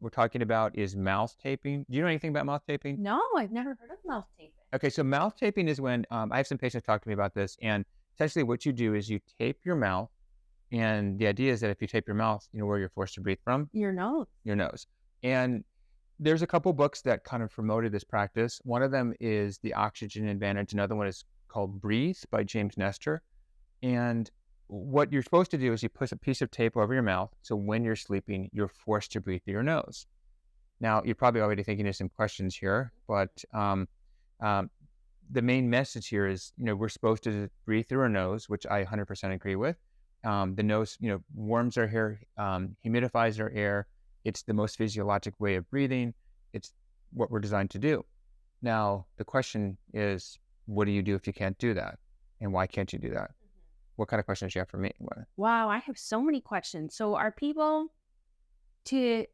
we're talking about is mouth taping. Do you know anything about mouth taping? No, I've never heard of mouth taping. Okay, so mouth taping is when I have some patients talk to me about this, and essentially what you do is you tape your mouth, and the idea is that if you tape your mouth, you know where you're forced to breathe from? Your nose. Your nose. And there's a couple books that kind of promoted this practice. One of them is The Oxygen Advantage. Another one is called Breathe by James Nestor. And what you're supposed to do is you put a piece of tape over your mouth. So when you're sleeping, you're forced to breathe through your nose. Now, you're probably already thinking of some questions here, but um, the main message here is, we're supposed to breathe through our nose, which I 100% agree with. The nose, warms our hair, humidifies our air. It's the most physiologic way of breathing. It's what we're designed to do. Now, the question is, what do you do if you can't do that? And why can't you do that? What kind of questions do you have for me? Wow, I have so many questions. So are people to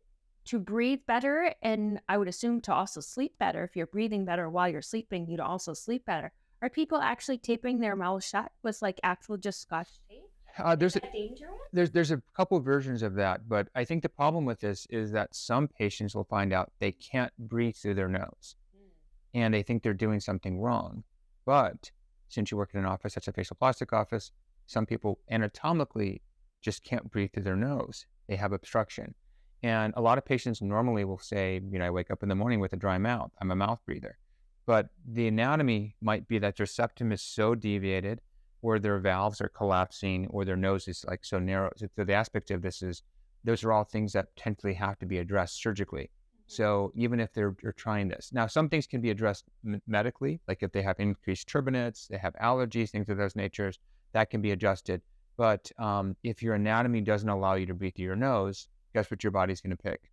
breathe better, and I would assume to also sleep better? If you're breathing better while you're sleeping, you'd also sleep better. Are people actually taping their mouth shut with like actual just scotch tape? Is There's a, that dangerous? there's a couple versions of that, but I think the problem with this is that some patients will find out they can't breathe through their nose, and they think they're doing something wrong. But since you work in an office that's a facial plastic office, some people anatomically just can't breathe through their nose. They have obstruction. And a lot of patients normally will say, I wake up in the morning with a dry mouth. I'm a mouth breather. But the anatomy might be that their septum is so deviated, or their valves are collapsing, or their nose is like so narrow. So the aspect of this is those are all things that potentially have to be addressed surgically. So even if they're trying this. Now, some things can be addressed medically, like if they have increased turbinates, they have allergies, things of those natures, that can be adjusted. But if your anatomy doesn't allow you to breathe through your nose, guess what your body's going to pick?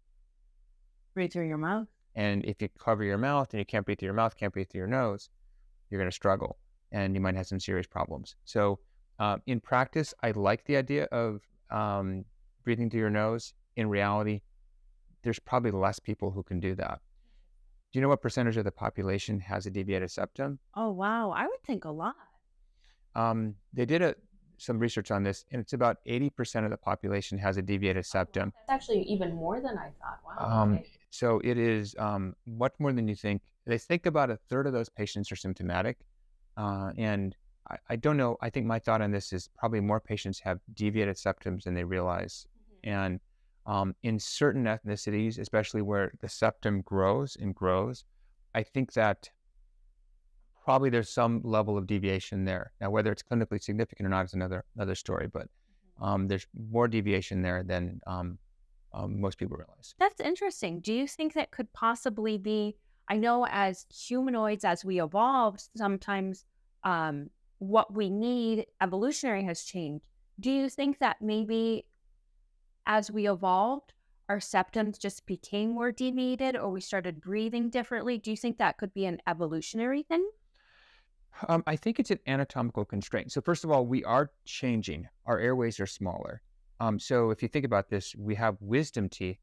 Breathe through your mouth. And if you cover your mouth and you can't breathe through your mouth, can't breathe through your nose, you're going to struggle and you might have some serious problems. So in practice, I like the idea of breathing through your nose. In reality, there's probably less people who can do that. Do you know what percentage of the population has a deviated septum? Oh wow, I would think a lot. They did some research on this, and it's about 80% of the population has a deviated Oh wow, septum. that's actually even more than I thought. Wow. Um, Okay. so it is much more than you think. They think about a third of those patients are symptomatic. And I don't know. I think my thought on this is probably more patients have deviated septums than they realize. And in certain ethnicities, especially where the septum grows and grows, I think that probably there's some level of deviation there. Now, whether it's clinically significant or not is another story. But there's more deviation there than most people realize. That's interesting. Do you think that could possibly be? I know as humanoids, as we evolved, sometimes what we need evolutionary has changed. Do you think that maybe as we evolved, our septums just became more deviated or we started breathing differently? Do you think that could be an evolutionary thing? I think it's an anatomical constraint. So first of all, we are changing. Our airways are smaller. So if you think about this, we have wisdom teeth.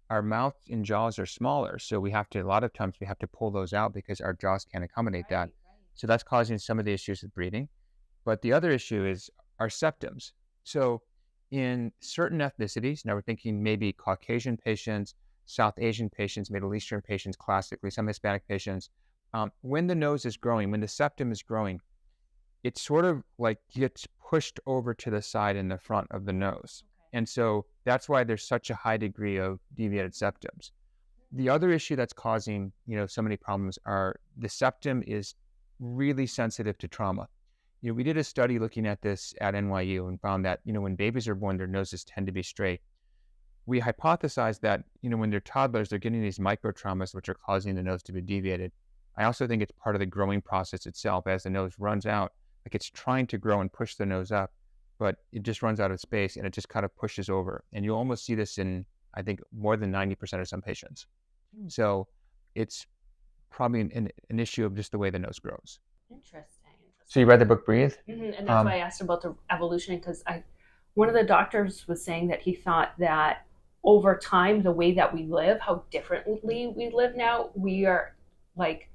Our mouth and jaws are smaller. So a lot of times we have to pull those out because our jaws can't accommodate that. Right, right. So that's causing some of the issues with breathing. But the other issue is our septums. So in certain ethnicities, now we're thinking maybe Caucasian patients, South Asian patients, Middle Eastern patients, classically, some Hispanic patients, when the nose is growing, when the septum is growing, it sort of like gets pushed over to the side in the front of the nose. And so that's why there's such a high degree of deviated septums. The other issue that's causing, so many problems are the septum is really sensitive to trauma. We did a study looking at this at NYU and found that, when babies are born, their noses tend to be straight. We hypothesized that, when they're toddlers, they're getting these micro traumas, which are causing the nose to be deviated. I also think it's part of the growing process itself. As the nose runs out, like it's trying to grow and push the nose up, but it just runs out of space and it just kind of pushes over. And you almost see this in, I think, more than 90% of some patients. So it's probably an issue of just the way the nose grows. Interesting. So you read the book Breathe? And that's why Um, I asked about the evolution, because one of the doctors was saying that he thought that over time, the way that we live, how differently we live now, like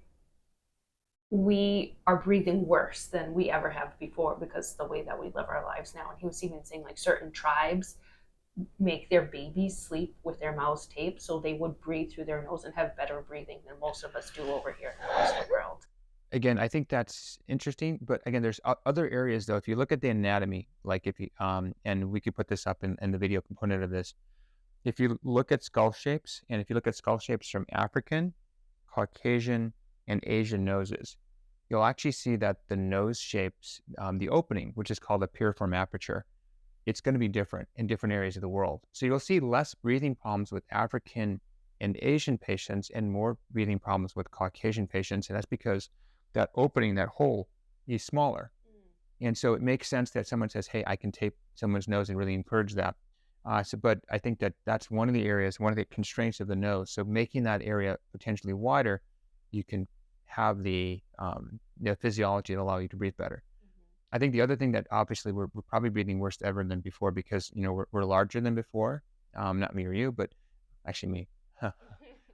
we are breathing worse than we ever have before because the way that we live our lives now. And he was even saying like certain tribes, make their babies sleep with their mouths taped so they would breathe through their nose and have better breathing than most of us do over here in the Western world. Again, I think that's interesting, but again, there's other areas though. If you look at the anatomy, like if you and we could put this up in the video component of this. If you look at skull shapes, and if you look at skull shapes from African, Caucasian, and Asian noses, you'll actually see that the nose shapes, the opening, which is called a piriform aperture, it's going to be different in different areas of the world. So you'll see less breathing problems with African and Asian patients and more breathing problems with Caucasian patients. And that's because that opening, that hole, is smaller. And so it makes sense that someone says, hey, I can tape someone's nose and really encourage that. But I think that that's one of the areas, one of the constraints of the nose. So making that area potentially wider, you can have the physiology that allow you to breathe better. I think the other thing that obviously we're probably breathing worse ever than before because, we're larger than before. Not me or you, but actually me.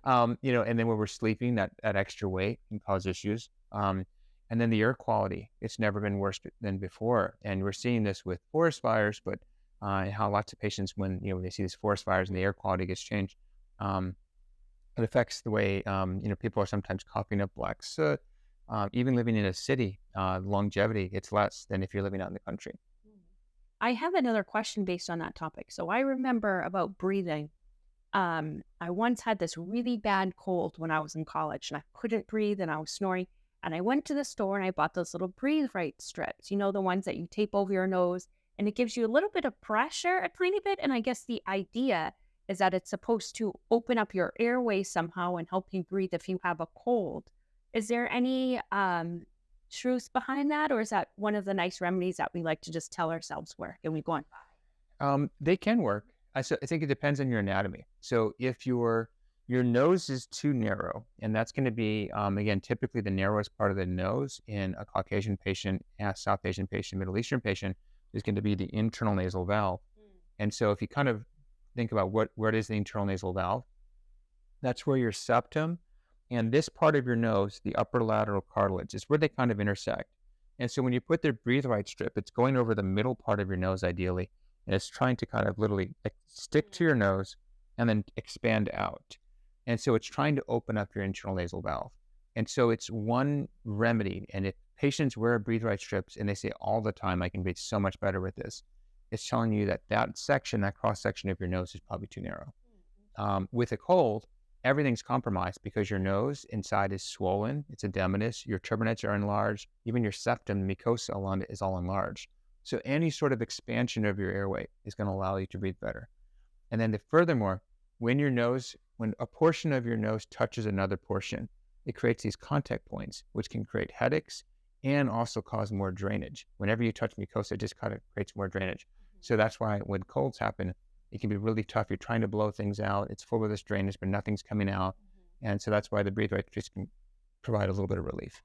And then when we're sleeping, that extra weight can cause issues. And then the air quality, it's never been worse than before. And we're seeing this with forest fires, but how lots of patients, when they see these forest fires and the air quality gets changed, um, it affects the way, people are sometimes coughing up black soot. Even living in a city, longevity, it's less than if you're living out in the country. I have another question based on that topic. So I remember about breathing. I once had this really bad cold when I was in college and I couldn't breathe and I was snoring. And I went to the store and I bought those little breathe right strips, the ones that you tape over your nose and it gives you a little bit of pressure, a tiny bit. And I guess the idea is that it's supposed to open up your airway somehow and help you breathe if you have a cold. Is there any truth behind that? Or is that one of the nice remedies that we like to just tell ourselves work and we go on? They can work. I think it depends on your anatomy. So if your nose is too narrow, and that's going to be, again, typically the narrowest part of the nose in a Caucasian patient, a South Asian patient, Middle Eastern patient, is going to be the internal nasal valve. And so if you kind of think about where is the internal nasal valve, that's where your septum and this part of your nose, the upper lateral cartilage, is where they kind of intersect. And so when you put the breathe right strip, it's going over the middle part of your nose ideally, and it's trying to kind of literally stick to your nose and then expand out. And so it's trying to open up your internal nasal valve. And so it's one remedy. And if patients wear breathe right strips and they say all the time, I can breathe so much better with this, it's telling you that section, that cross section of your nose is probably too narrow. With a cold, everything's compromised because your nose inside is swollen, it's edematous, your turbinates are enlarged, even your septum, mucosa along it is all enlarged. So any sort of expansion of your airway is going to allow you to breathe better. And then furthermore, when a portion of your nose touches another portion, it creates these contact points, which can create headaches and also cause more drainage. Whenever you touch mucosa, it just kind of creates more drainage. So that's why when colds happen, it can be really tough. You're trying to blow things out. It's full of this drainage, but nothing's coming out. And so that's why the breathe right just can provide a little bit of relief.